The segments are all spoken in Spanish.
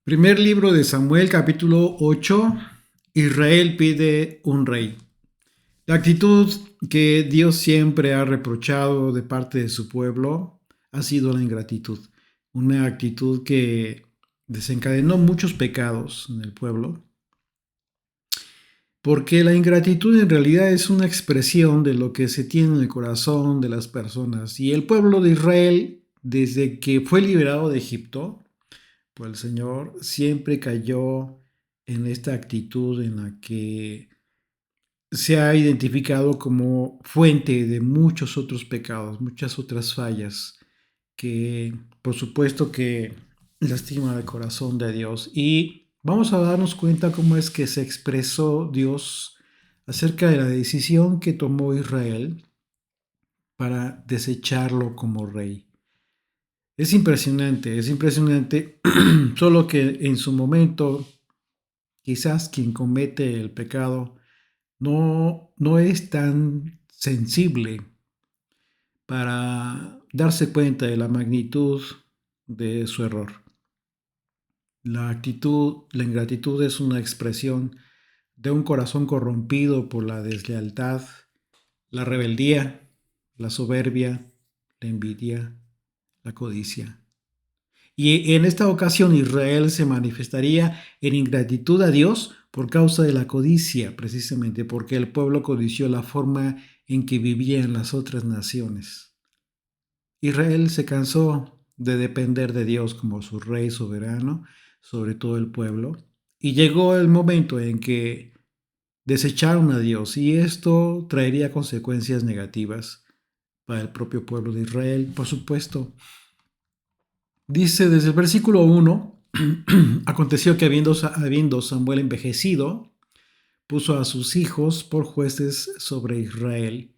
Primer libro de Samuel, capítulo 8. Israel pide un rey. La actitud que Dios siempre ha reprochado de parte de su pueblo ha sido la ingratitud. Una actitud que desencadenó muchos pecados en el pueblo, porque la ingratitud en realidad es una expresión de lo que se tiene en el corazón de las personas. Y el pueblo de Israel, desde que fue liberado de Egipto, pues el Señor siempre cayó en esta actitud en la que se ha identificado como fuente de muchos otros pecados, muchas otras fallas que por supuesto que lastima el corazón de Dios. Y vamos a darnos cuenta cómo es que se expresó Dios acerca de la decisión que tomó Israel para desecharlo como rey. Es impresionante, solo que en su momento quizás quien comete el pecado no es tan sensible para darse cuenta de la magnitud de su error. La ingratitud es una expresión de un corazón corrompido por la deslealtad, la rebeldía, la soberbia, la envidia, la codicia. Y en esta ocasión Israel se manifestaría en ingratitud a Dios por causa de la codicia, precisamente porque el pueblo codició la forma en que vivían las otras naciones. Israel se cansó de depender de Dios como su rey soberano sobre todo el pueblo, y llegó el momento en que desecharon a Dios, y esto traería consecuencias negativas para el propio pueblo de Israel, por supuesto. Dice desde el versículo 1, aconteció que habiendo Samuel envejecido, puso a sus hijos por jueces sobre Israel.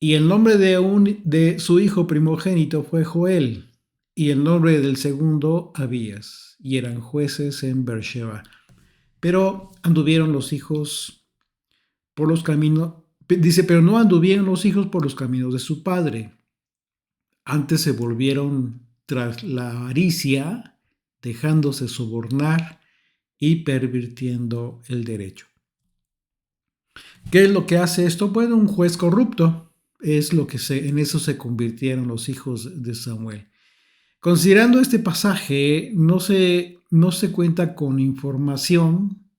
Y el nombre de su hijo primogénito fue Joel, y el nombre del segundo Abías, y eran jueces en Beersheba. Pero anduvieron los hijos por los caminos, dice, pero no anduvieron los hijos por los caminos de su padre. Antes se volvieron tras la avaricia, dejándose sobornar y pervirtiendo el derecho. ¿Qué es lo que hace esto? Bueno, un juez corrupto es lo que en eso se convirtieron los hijos de Samuel. Considerando este pasaje, no se cuenta con información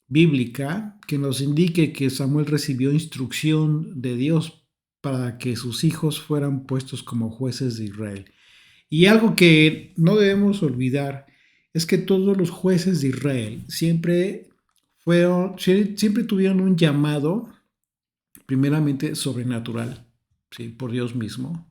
bíblica que nos indique que Samuel recibió instrucción de Dios para que sus hijos fueran puestos como jueces de Israel. Y algo que no debemos olvidar es que todos los jueces de Israel siempre tuvieron un llamado primeramente sobrenatural, ¿sí? Por Dios mismo.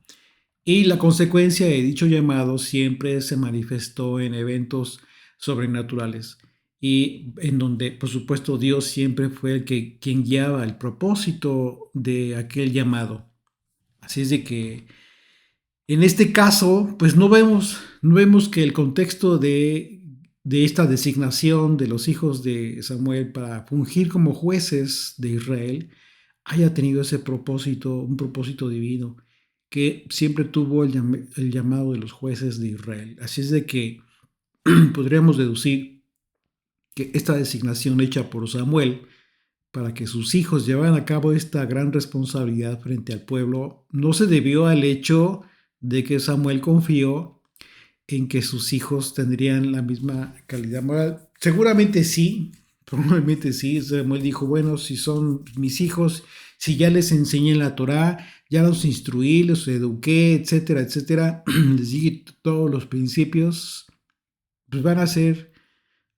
Y la consecuencia de dicho llamado siempre se manifestó en eventos sobrenaturales y en donde, por supuesto, Dios siempre fue quien guiaba el propósito de aquel llamado. Así es de que en este caso, pues no vemos que el contexto de esta designación de los hijos de Samuel para fungir como jueces de Israel haya tenido ese propósito, un propósito divino, que siempre tuvo el llamado de los jueces de Israel. Así es de que podríamos deducir que esta designación hecha por Samuel para que sus hijos llevaran a cabo esta gran responsabilidad frente al pueblo no se debió al hecho de que Samuel confió en que sus hijos tendrían la misma calidad moral. Seguramente sí, probablemente sí. Samuel dijo, bueno, si son mis hijos, si ya les enseñé la Torá, ya los instruí, los eduqué, etcétera, etcétera, les di todos los principios, pues van a ser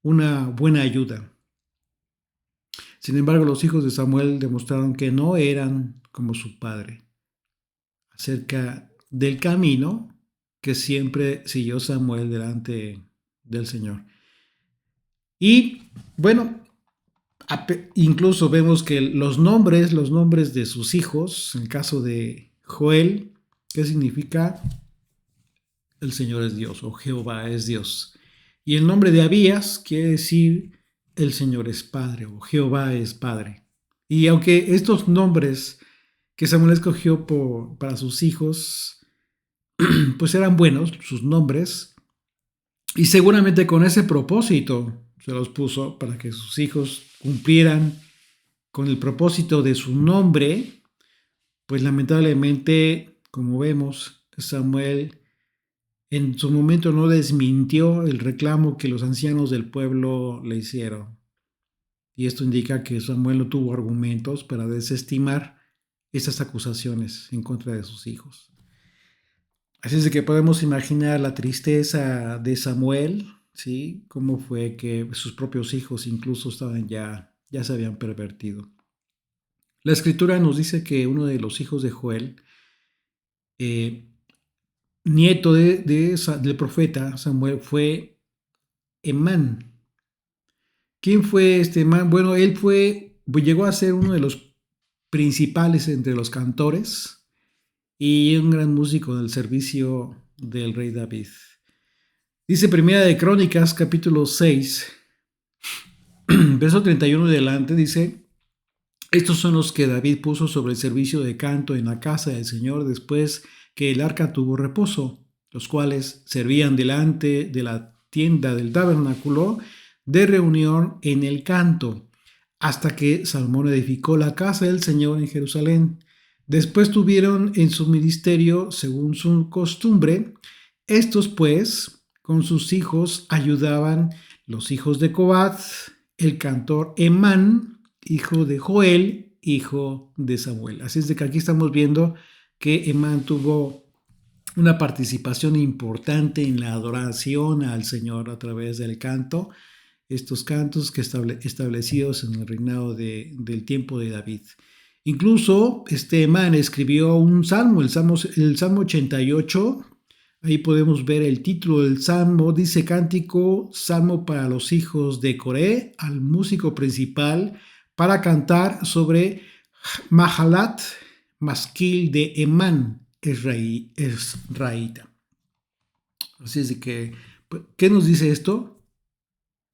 una buena ayuda. Sin embargo, los hijos de Samuel demostraron que no eran como su padre acerca del camino que siempre siguió Samuel delante del Señor. Y bueno, incluso vemos que los nombres de sus hijos, en el caso de Joel, ¿qué significa? El Señor es Dios o Jehová es Dios. Y el nombre de Abías quiere decir el Señor es Padre o Jehová es Padre. Y aunque estos nombres que Samuel escogió para sus hijos, pues eran buenos, sus nombres, Y seguramente con ese propósito se los puso para que sus hijos cumplieran con el propósito de su nombre. Pues lamentablemente, como vemos, Samuel en su momento no desmintió el reclamo que los ancianos del pueblo le hicieron. Y esto indica que Samuel no tuvo argumentos para desestimar esas acusaciones en contra de sus hijos. Así es de que podemos imaginar la tristeza de Samuel, ¿sí? Cómo fue que sus propios hijos incluso ya se habían pervertido. La escritura nos dice que uno de los hijos de Joel, eh, nieto del profeta Samuel, fue Emán. ¿Quién fue este Emán? Bueno, llegó a ser uno de los principales entre los cantores y un gran músico del servicio del rey David. Dice Primera de Crónicas, capítulo 6, verso 31 y adelante, dice: estos son los que David puso sobre el servicio de canto en la casa del Señor después que el arca tuvo reposo, los cuales servían delante de la tienda del tabernáculo de reunión en el canto, hasta que Salomón edificó la casa del Señor en Jerusalén. Después tuvieron en su ministerio, según su costumbre, estos pues, con sus hijos, ayudaban los hijos de Cobat, el cantor Emán, hijo de Joel, hijo de Samuel. Así es de que aquí estamos viendo que Emán tuvo una participación importante en la adoración al Señor a través del canto, estos cantos que establecidos en el reinado del tiempo de David. Incluso este Emán escribió un salmo, el salmo 88. Ahí podemos ver el título del salmo, dice: cántico, salmo para los hijos de Coré, al músico principal, para cantar sobre Mahalat, masquil de Emán, Esraíta. Así es de que, ¿qué nos dice esto?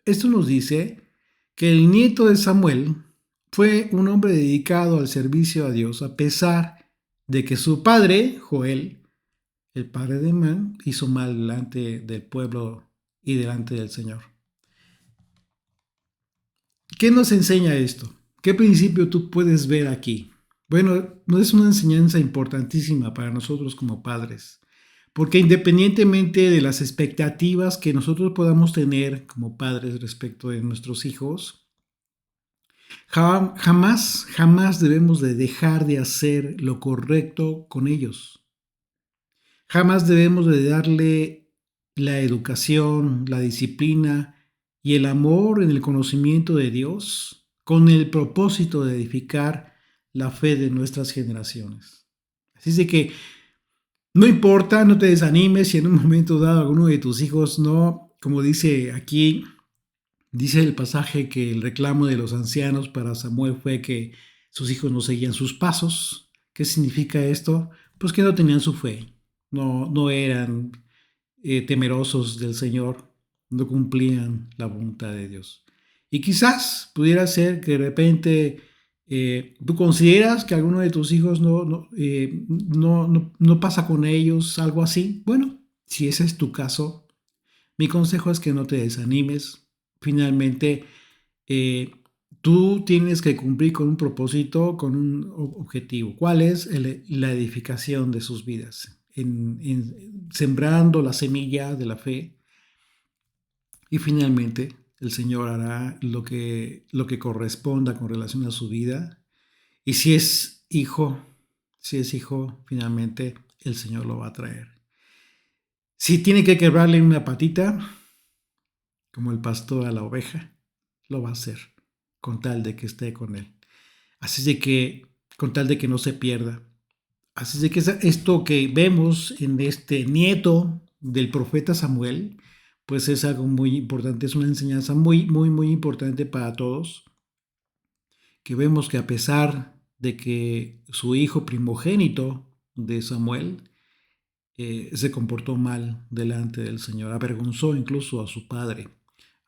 Esto nos dice que el nieto de Samuel fue un hombre dedicado al servicio a Dios, a pesar de que su padre, Joel, el padre de Emán, hizo mal delante del pueblo y delante del Señor. ¿Qué nos enseña esto? ¿Qué principio tú puedes ver aquí? Bueno, no es una enseñanza importantísima para nosotros como padres, porque independientemente de las expectativas que nosotros podamos tener como padres respecto de nuestros hijos, jamás debemos de dejar de hacer lo correcto con ellos. Jamás debemos de darle la educación, la disciplina y el amor en el conocimiento de Dios con el propósito de edificar la fe de nuestras generaciones. Así es de que no importa, no te desanimes si en un momento dado alguno de tus hijos no, como dice aquí, dice el pasaje que el reclamo de los ancianos para Samuel fue que sus hijos no seguían sus pasos. ¿Qué significa esto? Pues que no tenían su fe, no eran temerosos del Señor, no cumplían la voluntad de Dios. Y quizás pudiera ser que de repente tú consideras que alguno de tus hijos no pasa con ellos algo así. Bueno, si ese es tu caso, mi consejo es que no te desanimes. Finalmente, tú tienes que cumplir con un propósito, con un objetivo. ¿Cuál es? La edificación de sus vidas, sembrando la semilla de la fe. Y finalmente, el Señor hará lo que corresponda con relación a su vida. Y si es hijo, finalmente el Señor lo va a traer. Si tiene que quebrarle una patita, como el pastor a la oveja, lo va a hacer, con tal de que esté con él. Así de que, con tal de que no se pierda. Así de que esto que vemos en este nieto del profeta Samuel, pues es algo muy importante, es una enseñanza muy importante para todos, que vemos que a pesar de que su hijo primogénito de Samuel se comportó mal delante del Señor, avergonzó incluso a su padre,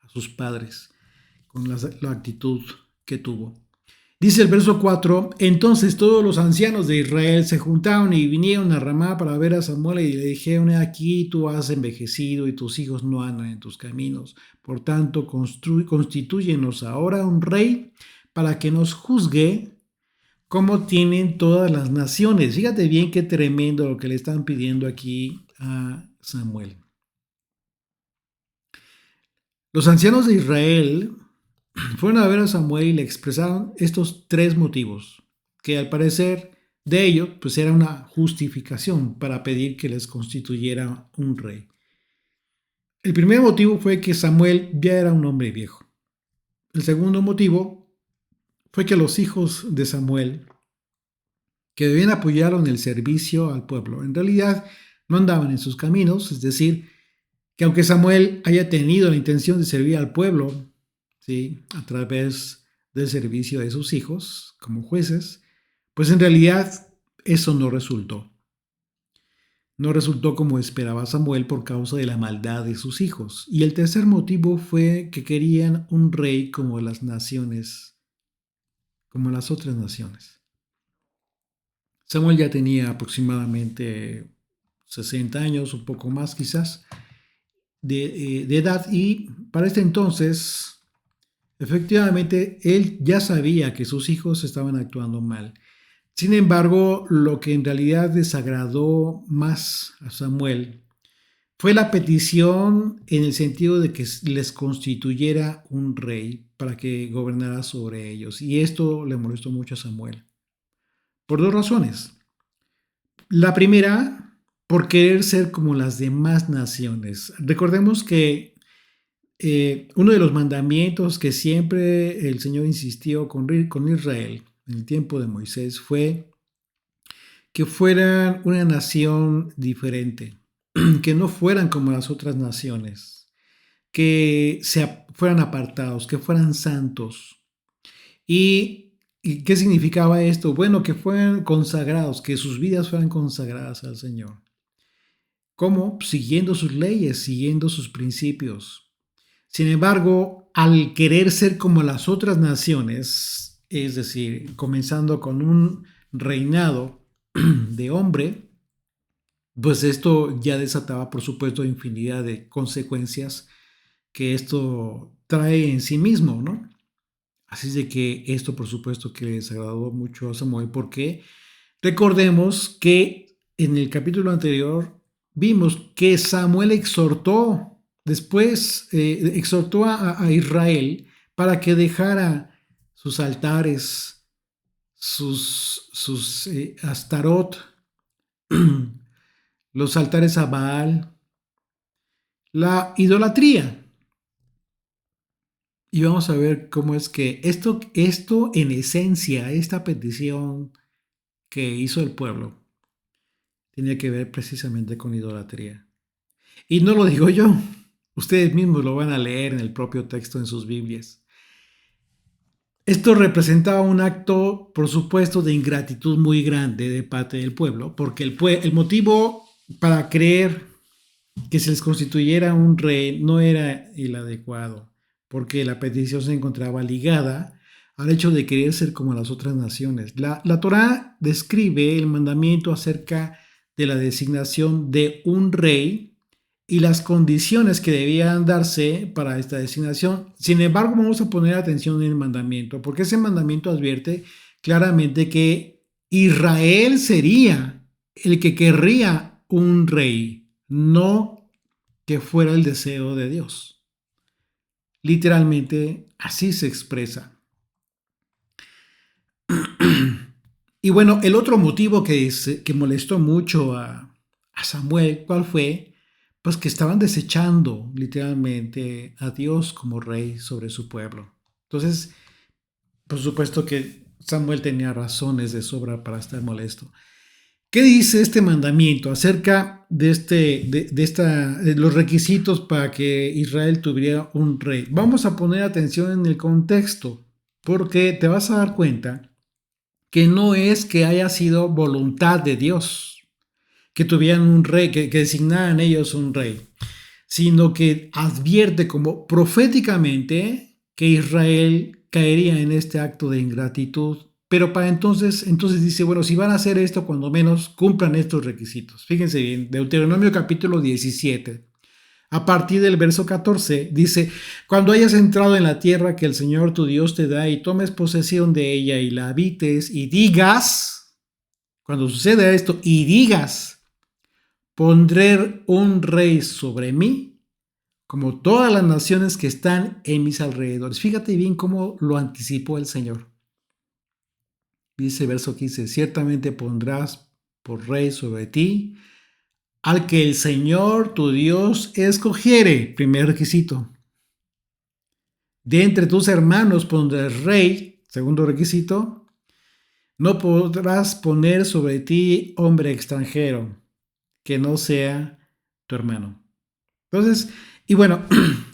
a sus padres, con la actitud que tuvo. Dice el verso 4, entonces todos los ancianos de Israel se juntaron y vinieron a Ramá para ver a Samuel y le dijeron, aquí tú has envejecido y tus hijos no andan en tus caminos. Por tanto, constitúyenos ahora un rey para que nos juzgue como tienen todas las naciones. Fíjate bien qué tremendo lo que le están pidiendo aquí a Samuel. Los ancianos de Israel fueron a ver a Samuel y le expresaron estos tres motivos, que al parecer de ellos pues era una justificación para pedir que les constituyera un rey. El primer motivo fue que Samuel ya era un hombre viejo. El segundo motivo fue que los hijos de Samuel, que debían apoyarlo en el servicio al pueblo, en realidad no andaban en sus caminos, es decir, que aunque Samuel haya tenido la intención de servir al pueblo, ¿sí?, a través del servicio de sus hijos como jueces, pues en realidad eso no resultó. No resultó como esperaba Samuel por causa de la maldad de sus hijos. Y el tercer motivo fue que querían un rey como las naciones, como las otras naciones. Samuel ya tenía aproximadamente 60 años, un poco más quizás, de edad, y para este entonces, efectivamente, él ya sabía que sus hijos estaban actuando mal. Sin embargo, lo que en realidad desagradó más a Samuel fue la petición en el sentido de que les constituyera un rey para que gobernara sobre ellos. Y esto le molestó mucho a Samuel, por dos razones. La primera, por querer ser como las demás naciones. Recordemos que uno de los mandamientos que siempre el Señor insistió con Israel en el tiempo de Moisés fue que fueran una nación diferente, que no fueran como las otras naciones, que fueran apartados, que fueran santos. ¿Y qué significaba esto? Bueno, que fueran consagrados, que sus vidas fueran consagradas al Señor. ¿Cómo? Siguiendo sus leyes, siguiendo sus principios. Sin embargo, al querer ser como las otras naciones, es decir, comenzando con un reinado de hombre, pues esto ya desataba, por supuesto, infinidad de consecuencias que esto trae en sí mismo, ¿no? Así es de que esto, por supuesto, que les agradó mucho a Samuel, porque recordemos que en el capítulo anterior vimos que Samuel exhortó, después exhortó a Israel para que dejara sus altares, sus Astarot, los altares a Baal, la idolatría. Y vamos a ver cómo es que esto en esencia, esta petición que hizo el pueblo, tenía que ver precisamente con idolatría. Y no lo digo yo, ustedes mismos lo van a leer en el propio texto en sus Biblias. Esto representaba un acto, por supuesto, de ingratitud muy grande de parte del pueblo, porque el motivo para creer que se les constituyera un rey no era el adecuado, porque la petición se encontraba ligada al hecho de querer ser como las otras naciones. La Torá describe el mandamiento acerca de la designación de un rey y las condiciones que debían darse para esta designación. Sin embargo, vamos a poner atención en el mandamiento, porque ese mandamiento advierte claramente que Israel sería el que querría un rey, no que fuera el deseo de Dios. Literalmente así se expresa. Y bueno, el otro motivo que molestó mucho a Samuel, ¿cuál fue? Pues que estaban desechando literalmente a Dios como rey sobre su pueblo. Entonces, por supuesto que Samuel tenía razones de sobra para estar molesto. ¿Qué dice este mandamiento acerca de los requisitos para que Israel tuviera un rey? Vamos a poner atención en el contexto, porque te vas a dar cuenta que no es que haya sido voluntad de Dios que tuvieran un rey, que designaran ellos un rey, sino que advierte como proféticamente que Israel caería en este acto de ingratitud. Pero para entonces dice, bueno, si van a hacer esto, cuando menos cumplan estos requisitos. Fíjense bien, Deuteronomio capítulo 17. A partir del verso 14 dice, cuando hayas entrado en la tierra que el Señor tu Dios te da y tomes posesión de ella y la habites y digas, cuando suceda esto y digas, pondré un rey sobre mí como todas las naciones que están en mis alrededores. Fíjate bien cómo lo anticipó el Señor. Dice verso 15, ciertamente pondrás por rey sobre ti al que el Señor tu Dios escogiere. Primer requisito. De entre tus hermanos pondrás rey. Segundo requisito. No podrás poner sobre ti hombre extranjero que no sea tu hermano. Entonces, y bueno,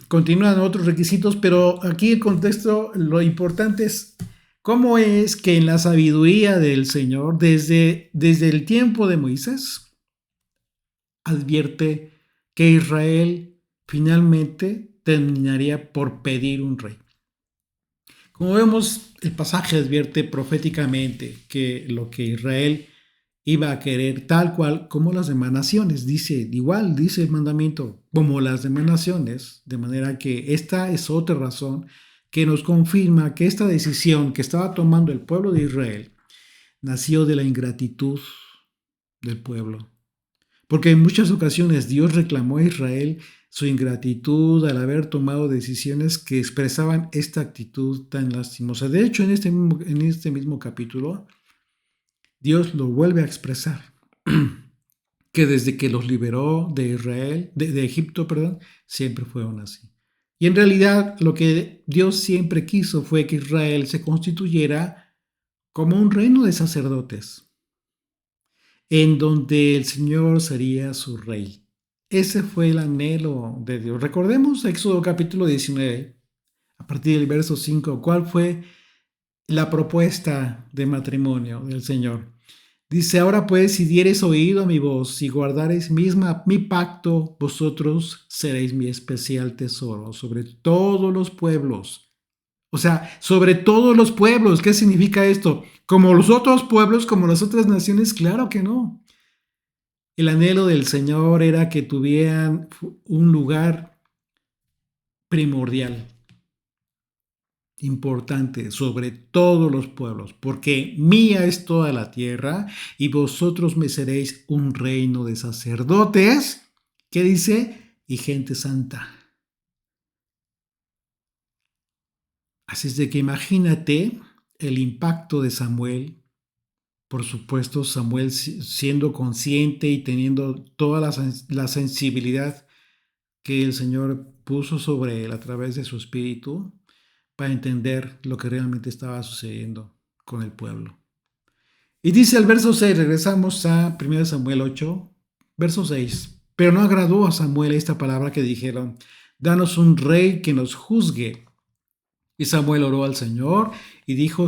continúan otros requisitos, pero aquí el contexto, lo importante es cómo es que en la sabiduría del Señor, desde el tiempo de Moisés, advierte que Israel finalmente terminaría por pedir un rey. Como vemos, el pasaje advierte proféticamente que lo que Israel iba a querer tal cual como las demás naciones, dice el mandamiento, como las demás naciones, de manera que esta es otra razón que nos confirma que esta decisión que estaba tomando el pueblo de Israel nació de la ingratitud del pueblo. Porque en muchas ocasiones Dios reclamó a Israel su ingratitud al haber tomado decisiones que expresaban esta actitud tan lastimosa. De hecho, en este mismo capítulo, Dios lo vuelve a expresar, que desde que los liberó de Israel, de Egipto, siempre fueron así. Y en realidad lo que Dios siempre quiso fue que Israel se constituyera como un reino de sacerdotes, en donde el Señor sería su rey. Ese fue el anhelo de Dios. Recordemos Éxodo capítulo 19, a partir del verso 5, ¿cuál fue la propuesta de matrimonio del Señor? Dice, ahora pues, si diereis oído a mi voz y guardareis mi pacto, vosotros seréis mi especial tesoro sobre todos los pueblos. O sea, sobre todos los pueblos. ¿Qué significa esto? ¿Como los otros pueblos, como las otras naciones? Claro que no. El anhelo del Señor era que tuvieran un lugar primordial, importante, sobre todos los pueblos, porque mía es toda la tierra y vosotros me seréis un reino de sacerdotes, ¿qué dice? Y gente santa. Así es de que imagínate el impacto de Samuel. Por supuesto, Samuel siendo consciente y teniendo toda la sensibilidad que el Señor puso sobre él a través de su espíritu para entender lo que realmente estaba sucediendo con el pueblo. Y dice el verso 6, regresamos a 1 Samuel 8, verso 6. Pero no agradó a Samuel esta palabra que dijeron, danos un rey que nos juzgue. Y Samuel oró al Señor y dijo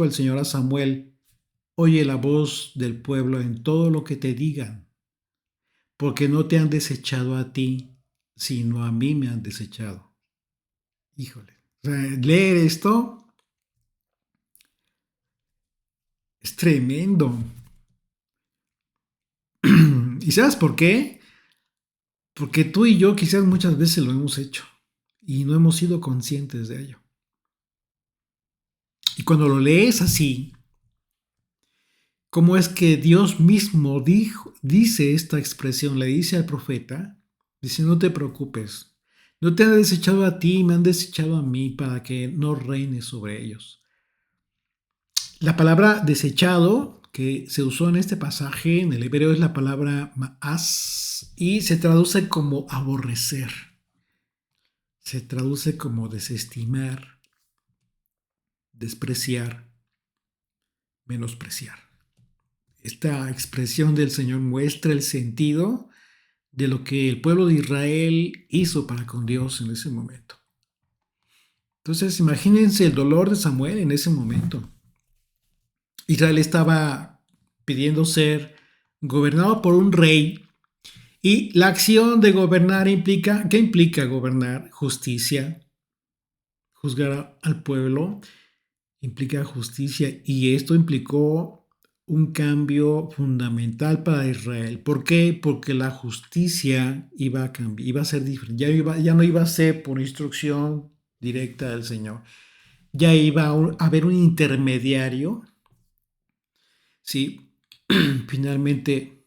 el Señor a Samuel, oye la voz del pueblo en todo lo que te digan, porque no te han desechado a ti, sino a mí me han desechado. Híjole, o sea, leer esto es tremendo. ¿Y sabes por qué? Porque tú y yo quizás muchas veces lo hemos hecho y no hemos sido conscientes de ello. Y cuando lo lees así, ¿cómo es que Dios mismo dice esta expresión? Le dice al profeta, dice, no te preocupes, no te han desechado a ti, me han desechado a mí para que no reines sobre ellos. La palabra desechado que se usó en este pasaje en el hebreo es la palabra ma'as y se traduce como aborrecer. Se traduce como desestimar, despreciar, menospreciar. Esta expresión del Señor muestra el sentido de lo que el pueblo de Israel hizo para con Dios en ese momento. Entonces, imagínense el dolor de Samuel en ese momento. Israel estaba pidiendo ser gobernado por un rey y la acción de gobernar implica, ¿qué implica gobernar? Justicia. Juzgar al pueblo implica justicia y esto implicó un cambio fundamental para Israel. ¿Por qué? Porque la justicia iba a cambiar, iba a ser diferente. Ya no iba a ser por instrucción directa del Señor. Ya iba a haber un intermediario. Sí, finalmente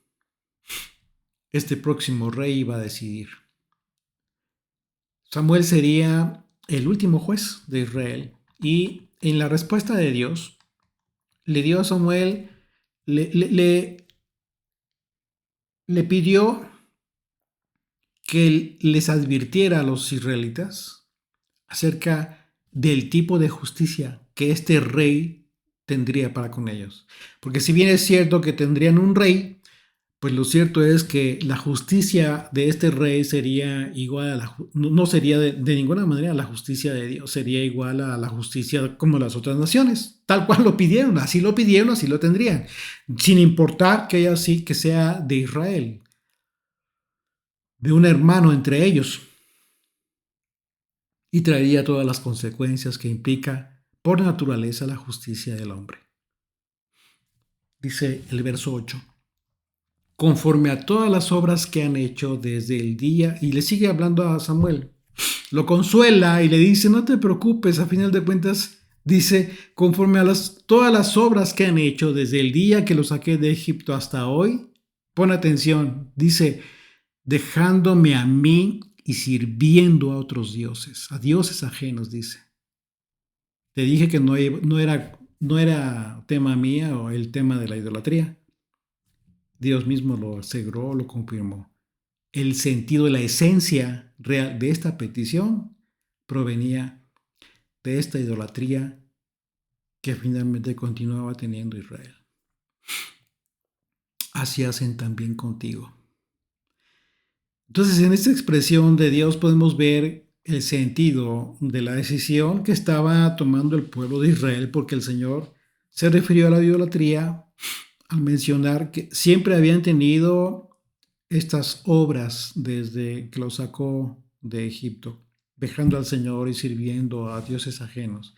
este próximo rey iba a decidir. Samuel sería el último juez de Israel y en la respuesta de Dios le dio a Samuel, le, le, le, le pidió que les advirtiera a los israelitas acerca del tipo de justicia que este rey tendría para con ellos. Porque si bien es cierto que tendrían un rey, pues lo cierto es que la justicia de este rey sería igual a no sería de ninguna manera la justicia de Dios, sería igual a la justicia como las otras naciones, tal cual lo pidieron, así lo tendrían, sin importar que haya así que sea de Israel, de un hermano entre ellos, y traería todas las consecuencias que implica por naturaleza la justicia del hombre. Dice el verso 8. Conforme a todas las obras que han hecho desde el día, y le sigue hablando a Samuel, lo consuela y le dice, no te preocupes, a final de cuentas, dice, conforme a todas las obras que han hecho desde el día que lo saqué de Egipto hasta hoy, pon atención, dice, dejándome a mí y sirviendo a otros dioses, a dioses ajenos, dice. Te dije que no era tema mía o el tema de la idolatría. Dios mismo lo aseguró, lo confirmó. El sentido, la esencia real de esta petición provenía de esta idolatría que finalmente continuaba teniendo Israel. Así hacen también contigo. Entonces, en esta expresión de Dios podemos ver el sentido de la decisión que estaba tomando el pueblo de Israel, porque el Señor se refirió a la idolatría al mencionar que siempre habían tenido estas obras desde que lo sacó de Egipto, dejando al Señor y sirviendo a dioses ajenos.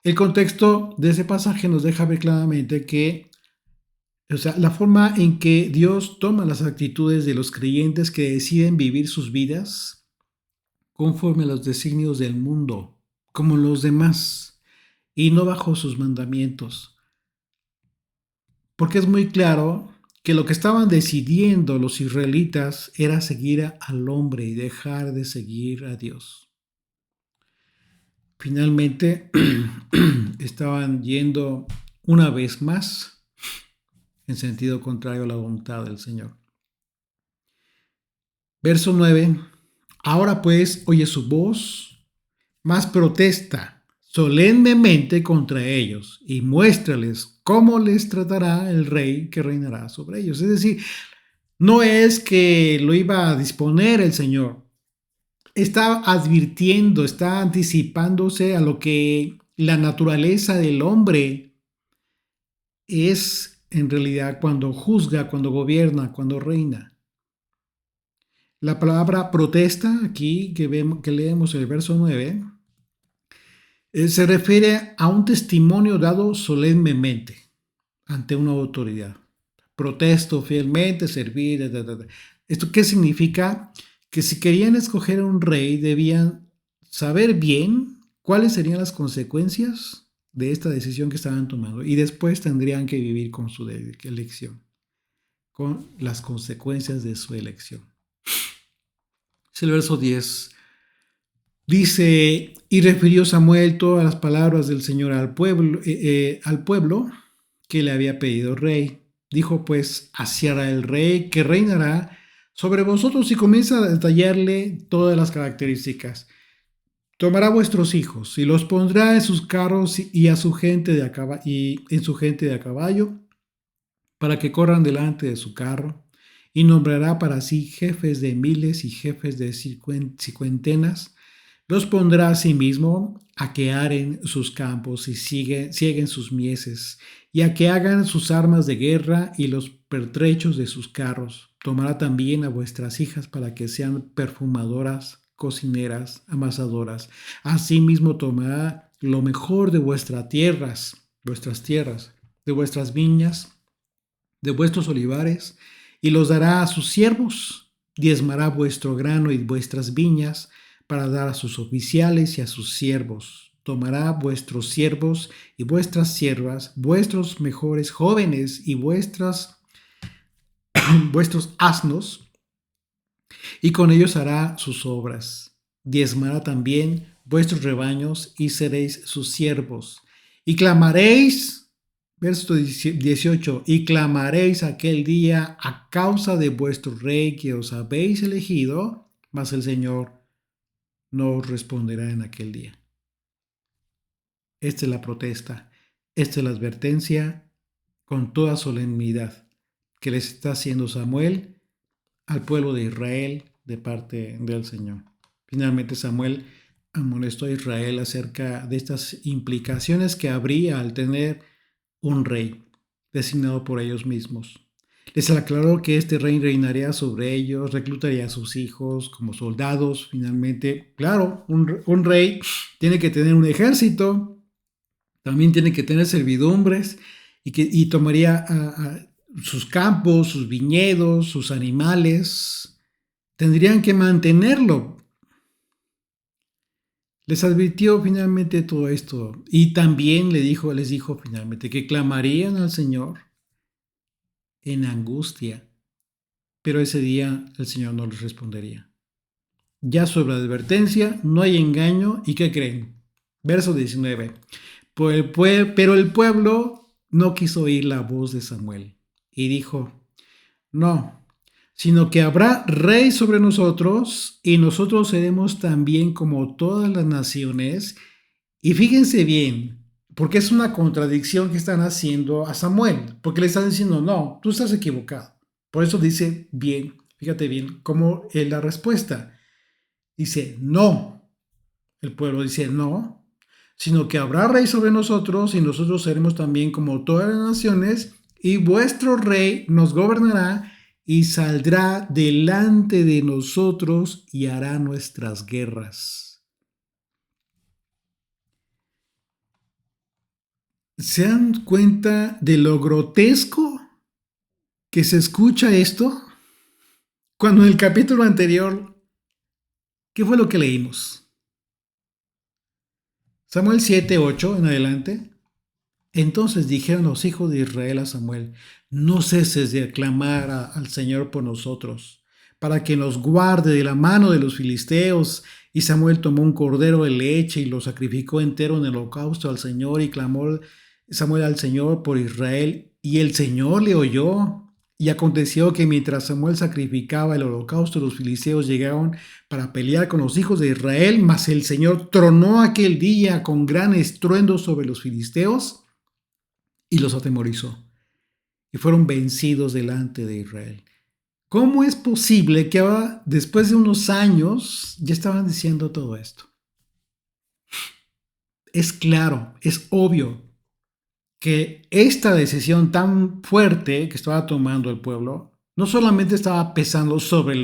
El contexto de ese pasaje nos deja ver claramente que, o sea, la forma en que Dios toma las actitudes de los creyentes que deciden vivir sus vidas conforme a los designios del mundo, como los demás, y no bajo sus mandamientos. Porque es muy claro que lo que estaban decidiendo los israelitas era seguir al hombre y dejar de seguir a Dios. Finalmente, estaban yendo una vez más en sentido contrario a la voluntad del Señor. Verso 9. Ahora pues oye su voz, mas protesta solemnemente contra ellos y muéstrales cómo les tratará el rey que reinará sobre ellos. Es decir, no es que lo iba a disponer el Señor. Está advirtiendo, está anticipándose a lo que la naturaleza del hombre es en realidad cuando juzga, cuando gobierna, cuando reina. La palabra protesta, aquí que leemos el verso 9, se refiere a un testimonio dado solemnemente ante una autoridad. Protesto fielmente, servir. ¿Esto qué significa? Que si querían escoger a un rey, debían saber bien cuáles serían las consecuencias de esta decisión que estaban tomando y después tendrían que vivir con su elección, con las consecuencias de su elección. Es el verso 10. Dice, y refirió Samuel todas las palabras del Señor al pueblo que le había pedido rey. Dijo pues, así hará el rey que reinará sobre vosotros, y comienza a detallarle todas las características. Tomará vuestros hijos y los pondrá en sus carros y a su gente en su gente de a caballo para que corran delante de su carro, y nombrará para sí jefes de miles y jefes de cincuentenas. Los pondrá a sí mismo a que aren sus campos y cieguen sus mieses, y a que hagan sus armas de guerra y los pertrechos de sus carros. Tomará también a vuestras hijas para que sean perfumadoras cocineras, amasadoras. Asimismo tomará lo mejor de vuestras tierras, de vuestras viñas, de vuestros olivares, y los dará a sus siervos. Diezmará vuestro grano y vuestras viñas para dar a sus oficiales y a sus siervos. Tomará vuestros siervos y vuestras siervas, vuestros mejores jóvenes y vuestros asnos, y con ellos hará sus obras. Diezmará también vuestros rebaños y seréis sus siervos. Y clamaréis, verso 18, y clamaréis aquel día a causa de vuestro rey que os habéis elegido, mas el Señor no os responderá en aquel día. Esta es la protesta, esta es la advertencia con toda solemnidad que les está haciendo Samuel al pueblo de Israel de parte del Señor. Finalmente Samuel amonestó a Israel acerca de estas implicaciones que habría al tener un rey designado por ellos mismos. Les aclaró que este rey reinaría sobre ellos, reclutaría a sus hijos como soldados. Finalmente, claro, un rey tiene que tener un ejército, también tiene que tener servidumbres y tomaría sus campos, sus viñedos, sus animales. Tendrían que mantenerlo. Les advirtió finalmente todo esto y también les dijo finalmente que clamarían al Señor en angustia, pero ese día el Señor no les respondería. Ya sobre la advertencia no hay engaño, ¿y qué creen? Verso 19. Pero el pueblo no quiso oír la voz de Samuel y dijo: no, sino que habrá rey sobre nosotros y nosotros seremos también como todas las naciones. Y fíjense bien, porque es una contradicción que están haciendo a Samuel, porque le están diciendo: no, tú estás equivocado. Por eso dice bien, fíjate bien cómo es la respuesta. Dice: no. El pueblo dice: no, sino que habrá rey sobre nosotros y nosotros seremos también como todas las naciones, y vuestro rey nos gobernará y saldrá delante de nosotros y hará nuestras guerras. ¿Se dan cuenta de lo grotesco que se escucha esto? Cuando en el capítulo anterior, ¿qué fue lo que leímos? Samuel 7:8 en adelante. Entonces dijeron los hijos de Israel a Samuel: no ceses de aclamar al Señor por nosotros, para que nos guarde de la mano de los filisteos. Y Samuel tomó un cordero de leche y lo sacrificó entero en el holocausto al Señor, y clamó Samuel al Señor por Israel, y el Señor le oyó. Y aconteció que mientras Samuel sacrificaba el holocausto, los filisteos llegaron para pelear con los hijos de Israel, mas el Señor tronó aquel día con gran estruendo sobre los filisteos y los atemorizó, y fueron vencidos delante de Israel. ¿Cómo es posible que ahora, después de unos años, ya estaban diciendo todo esto? Es claro, es obvio que esta decisión tan fuerte que estaba tomando el pueblo no solamente estaba pesando sobre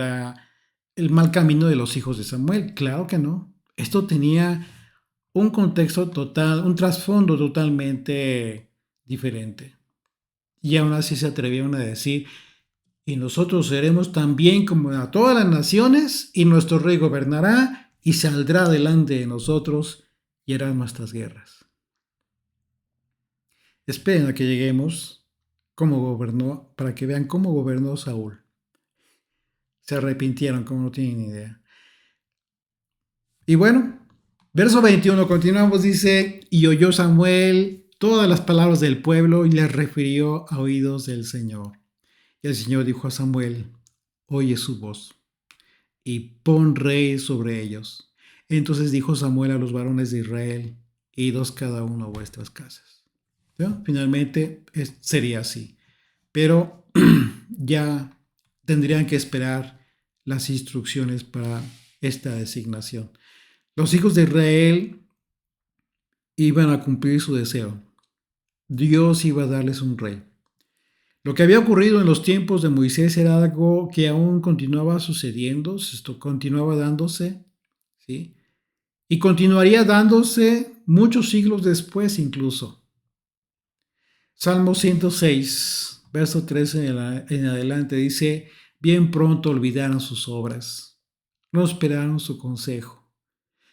el mal camino de los hijos de Samuel, claro que no. Esto tenía un contexto total, un trasfondo totalmente diferente. Y aún así se atrevieron a decir: y nosotros seremos también como a todas las naciones, y nuestro rey gobernará y saldrá delante de nosotros y hará nuestras guerras. Esperen a que lleguemos cómo gobernó, para que vean cómo gobernó Saúl. Se arrepintieron, como no tienen idea. Y bueno, verso 21, continuamos, dice: y oyó Samuel todas las palabras del pueblo y las refirió a oídos del Señor. Y el Señor dijo a Samuel: oye su voz y pon rey sobre ellos. Entonces dijo Samuel a los varones de Israel: idos cada uno a vuestras casas. ¿Ya? Finalmente sería así, pero ya tendrían que esperar las instrucciones para esta designación. Los hijos de Israel iban a cumplir su deseo. Dios iba a darles un rey. Lo que había ocurrido en los tiempos de Moisés era algo que aún continuaba sucediendo, esto continuaba dándose. ¿sí? Y continuaría dándose muchos siglos después incluso. Salmo 106, verso 13 en adelante dice, bien pronto olvidaron sus obras, no esperaron su consejo.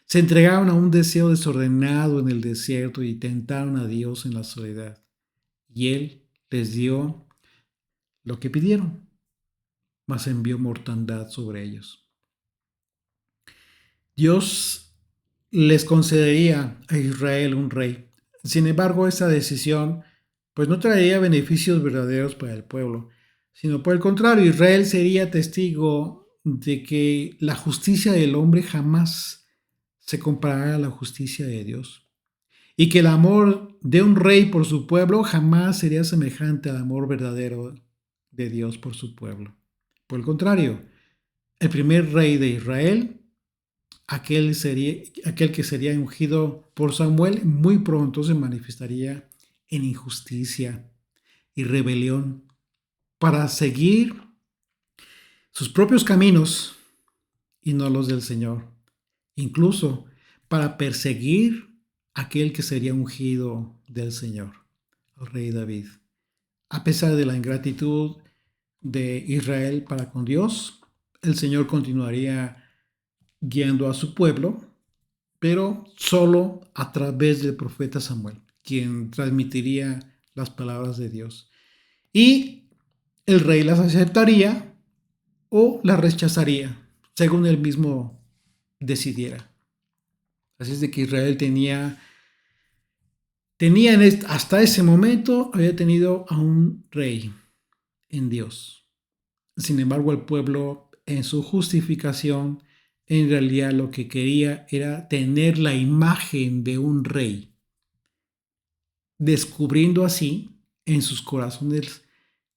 Se entregaron a un deseo desordenado en el desierto y tentaron a Dios en la soledad. Y Él les dio lo que pidieron, mas envió mortandad sobre ellos. Dios les concedería a Israel un rey. Sin embargo, esa decisión pues no traería beneficios verdaderos para el pueblo, sino por el contrario, Israel sería testigo de que la justicia del hombre jamás se comparará a la justicia de Dios y que el amor de un rey por su pueblo jamás sería semejante al amor verdadero de Dios por su pueblo. Por el contrario, el primer rey de Israel, aquel que sería ungido por Samuel, muy pronto se manifestaría en injusticia y rebelión para seguir sus propios caminos y no los del Señor. Incluso para perseguir a aquel que sería ungido del Señor, el rey David. A pesar de la ingratitud de Israel para con Dios, el Señor continuaría guiando a su pueblo, pero solo a través del profeta Samuel, quien transmitiría las palabras de Dios. Y el rey las aceptaría o las rechazaría, según él mismo decidiera. Así es de que Israel hasta ese momento había tenido a un rey en Dios. Sin embargo, el pueblo en su justificación en realidad lo que quería era tener la imagen de un rey, descubriendo así en sus corazones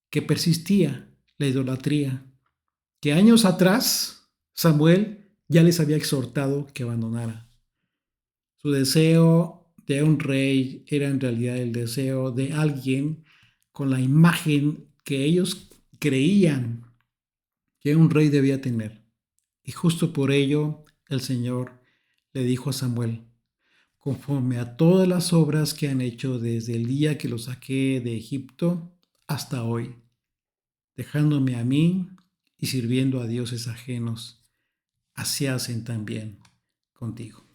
que persistía la idolatría, que años atrás Samuel ya les había exhortado que abandonara. Su deseo de un rey era en realidad el deseo de alguien con la imagen que ellos creían que un rey debía tener. Y justo por ello el Señor le dijo a Samuel, conforme a todas las obras que han hecho desde el día que los saqué de Egipto hasta hoy, dejándome a mí y sirviendo a dioses ajenos, así hacen también contigo.